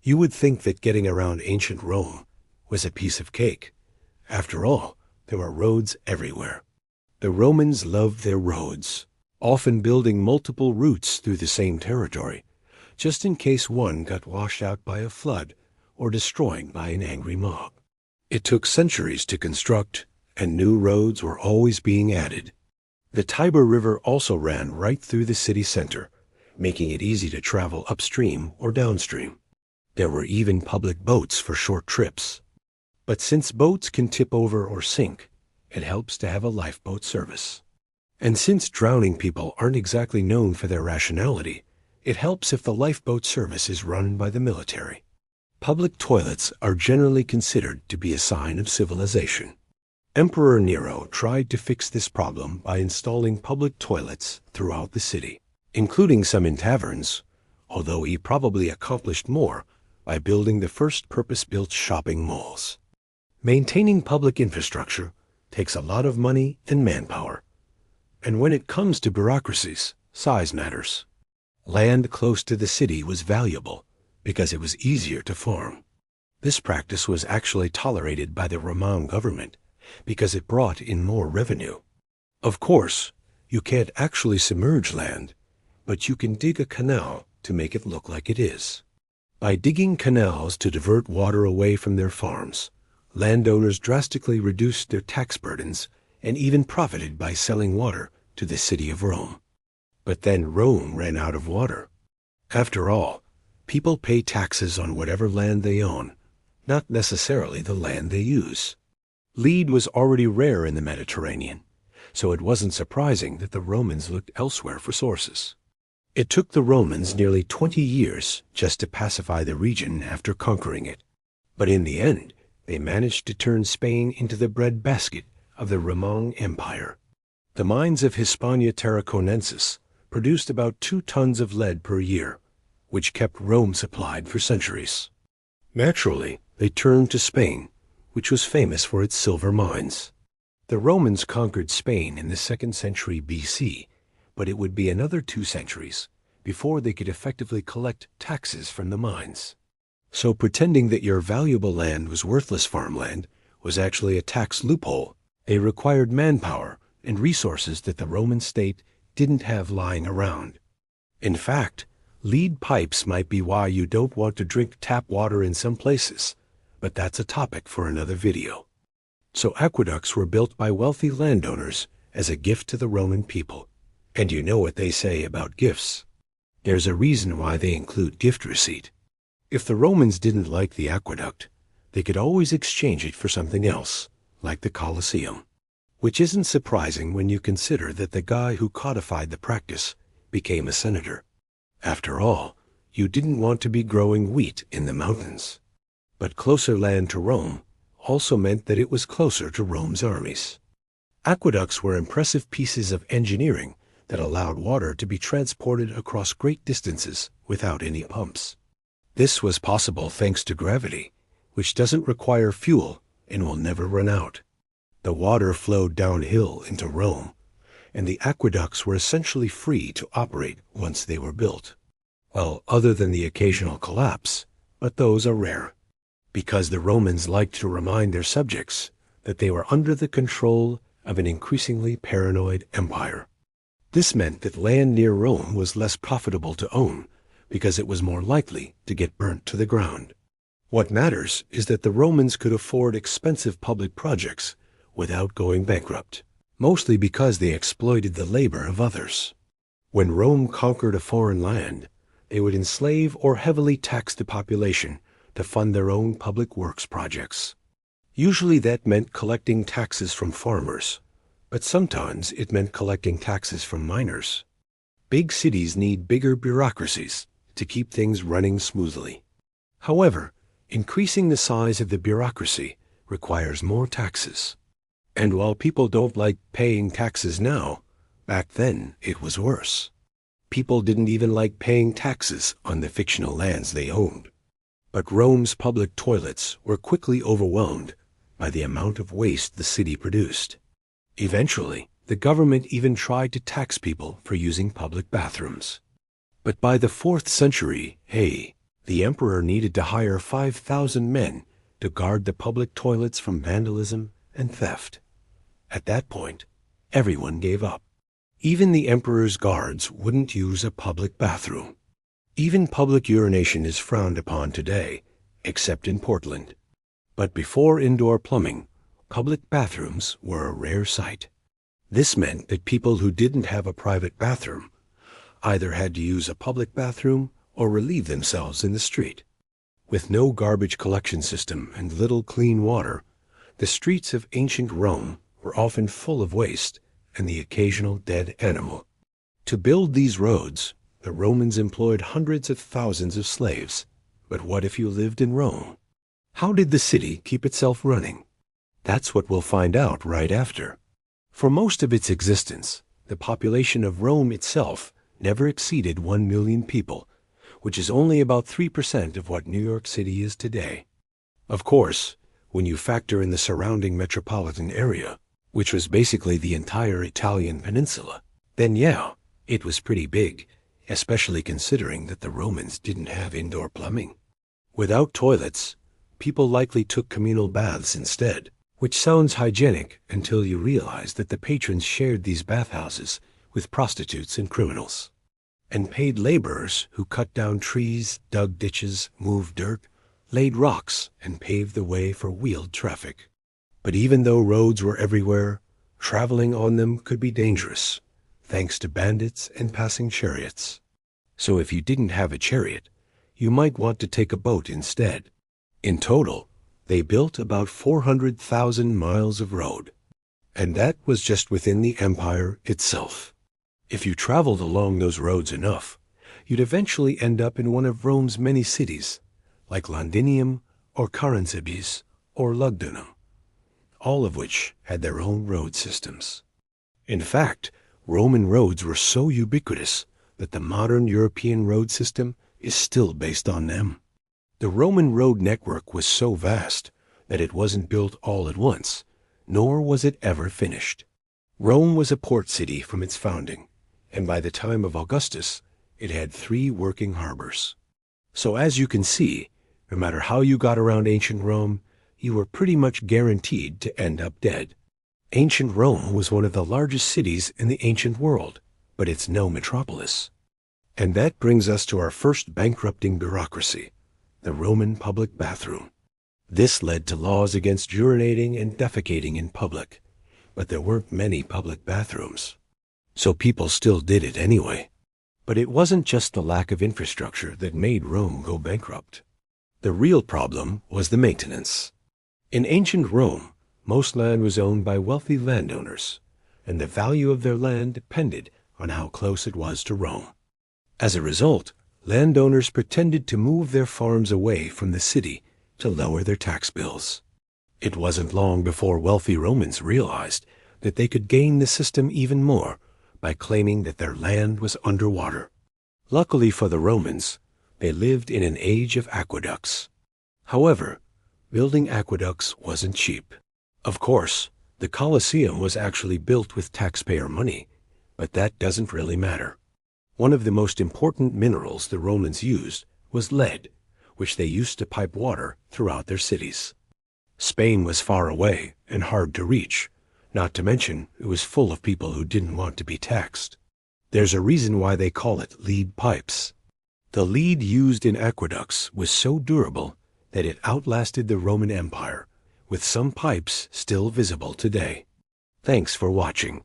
You would think that getting around ancient Rome was a piece of cake. After all, there were roads everywhere. The Romans loved their roads, often building multiple routes through the same territory, just in case one got washed out by a flood or destroyed by an angry mob. It took centuries to construct, and new roads were always being added. The Tiber River also ran right through the city center, making it easy to travel upstream or downstream. There were even public boats for short trips. But since boats can tip over or sink, it helps to have a lifeboat service. And since drowning people aren't exactly known for their rationality, it helps if the lifeboat service is run by the military. Public toilets are generally considered to be a sign of civilization. Emperor Nero tried to fix this problem by installing public toilets throughout the city, including some in taverns, although he probably accomplished more by building the first purpose-built shopping malls. Maintaining public infrastructure takes a lot of money and manpower. And when it comes to bureaucracies, size matters. Land close to the city was valuable because it was easier to farm. This practice was actually tolerated by the Roman government because it brought in more revenue. Of course, you can't actually submerge land, but you can dig a canal to make it look like it is. By digging canals to divert water away from their farms, landowners drastically reduced their tax burdens and even profited by selling water to the city of Rome. But then Rome ran out of water. After all, people pay taxes on whatever land they own, not necessarily the land they use. Lead was already rare in the Mediterranean, so it wasn't surprising that the Romans looked elsewhere for sources. It took the Romans nearly 20 years just to pacify the region after conquering it. But in the end, they managed to turn Spain into the breadbasket of the Roman Empire. The mines of Hispania Tarraconensis produced about 2 tons of lead per year, which kept Rome supplied for centuries. Naturally, they turned to Spain, which was famous for its silver mines. The Romans conquered Spain in the 2nd century BC, but it would be another 2 centuries before they could effectively collect taxes from the mines. So pretending that your valuable land was worthless farmland was actually a tax loophole. It required manpower and resources that the Roman state didn't have lying around. In fact, lead pipes might be why you don't want to drink tap water in some places, but that's a topic for another video. So aqueducts were built by wealthy landowners as a gift to the Roman people. And you know what they say about gifts. There's a reason why they include gift receipt. If the Romans didn't like the aqueduct, they could always exchange it for something else, like the Colosseum. Which isn't surprising when you consider that the guy who codified the practice became a senator. After all, you didn't want to be growing wheat in the mountains. But closer land to Rome also meant that it was closer to Rome's armies. Aqueducts were impressive pieces of engineering that allowed water to be transported across great distances without any pumps. This was possible thanks to gravity, which doesn't require fuel and will never run out. The water flowed downhill into Rome, and the aqueducts were essentially free to operate once they were built. Well, other than the occasional collapse, but those are rare, because the Romans liked to remind their subjects that they were under the control of an increasingly paranoid empire. This meant that land near Rome was less profitable to own because it was more likely to get burnt to the ground. What matters is that the Romans could afford expensive public projects without going bankrupt, mostly because they exploited the labor of others. When Rome conquered a foreign land, they would enslave or heavily tax the population to fund their own public works projects. Usually that meant collecting taxes from farmers, but sometimes it meant collecting taxes from miners. Big cities need bigger bureaucracies to keep things running smoothly. However, increasing the size of the bureaucracy requires more taxes. And while people don't like paying taxes now, back then it was worse. People didn't even like paying taxes on the fictional lands they owned. But Rome's public toilets were quickly overwhelmed by the amount of waste the city produced. Eventually, the government even tried to tax people for using public bathrooms. But by the 4th century, hey, The emperor needed to hire 5,000 men to guard the public toilets from vandalism and theft. At that point, everyone gave up. Even the emperor's guards wouldn't use a public bathroom. Even public urination is frowned upon today, except in Portland. But before indoor plumbing, public bathrooms were a rare sight. This meant that people who didn't have a private bathroom either had to use a public bathroom or relieve themselves in the street. With no garbage collection system and little clean water, the streets of ancient Rome were often full of waste and the occasional dead animal. To build these roads, the Romans employed hundreds of thousands of slaves. But what if you lived in Rome? How did the city keep itself running? That's what we'll find out right after. For most of its existence, the population of Rome itself never exceeded 1 million people, which is only about 3% of what New York City is today. Of course, when you factor in the surrounding metropolitan area, which was basically the entire Italian peninsula, then yeah, it was pretty big, especially considering that the Romans didn't have indoor plumbing. Without toilets, people likely took communal baths instead, which sounds hygienic until you realize that the patrons shared these bathhouses with prostitutes and criminals, and paid laborers who cut down trees, dug ditches, moved dirt, laid rocks, and paved the way for wheeled traffic. But even though roads were everywhere, traveling on them could be dangerous, thanks to bandits and passing chariots. So if you didn't have a chariot, you might want to take a boat instead. In total, they built about 400,000 miles of road. And that was just within the empire itself. If you traveled along those roads enough, you'd eventually end up in one of Rome's many cities, like Londinium or Carensibes or Lugdunum, all of which had their own road systems. In fact, Roman roads were so ubiquitous that the modern European road system is still based on them. The Roman road network was so vast that it wasn't built all at once, nor was it ever finished. Rome was a port city from its founding, and by the time of Augustus, it had 3 working harbors. So as you can see, no matter how you got around ancient Rome, you were pretty much guaranteed to end up dead. Ancient Rome was one of the largest cities in the ancient world, but it's no metropolis. And that brings us to our first bankrupting bureaucracy, the Roman public bathroom. This led to laws against urinating and defecating in public, but there weren't many public bathrooms. So people still did it anyway. But it wasn't just the lack of infrastructure that made Rome go bankrupt. The real problem was the maintenance. In ancient Rome, most land was owned by wealthy landowners, and the value of their land depended on how close it was to Rome. As a result, landowners pretended to move their farms away from the city to lower their tax bills. It wasn't long before wealthy Romans realized that they could gain the system even more by claiming that their land was underwater. Luckily for the Romans, they lived in an age of aqueducts. However, building aqueducts wasn't cheap. Of course, the Colosseum was actually built with taxpayer money, but that doesn't really matter. One of the most important minerals the Romans used was lead, which they used to pipe water throughout their cities. Spain was far away and hard to reach, not to mention it was full of people who didn't want to be taxed. There's a reason why they call it lead pipes. The lead used in aqueducts was so durable that it outlasted the Roman Empire, with some pipes still visible today. Thanks for watching.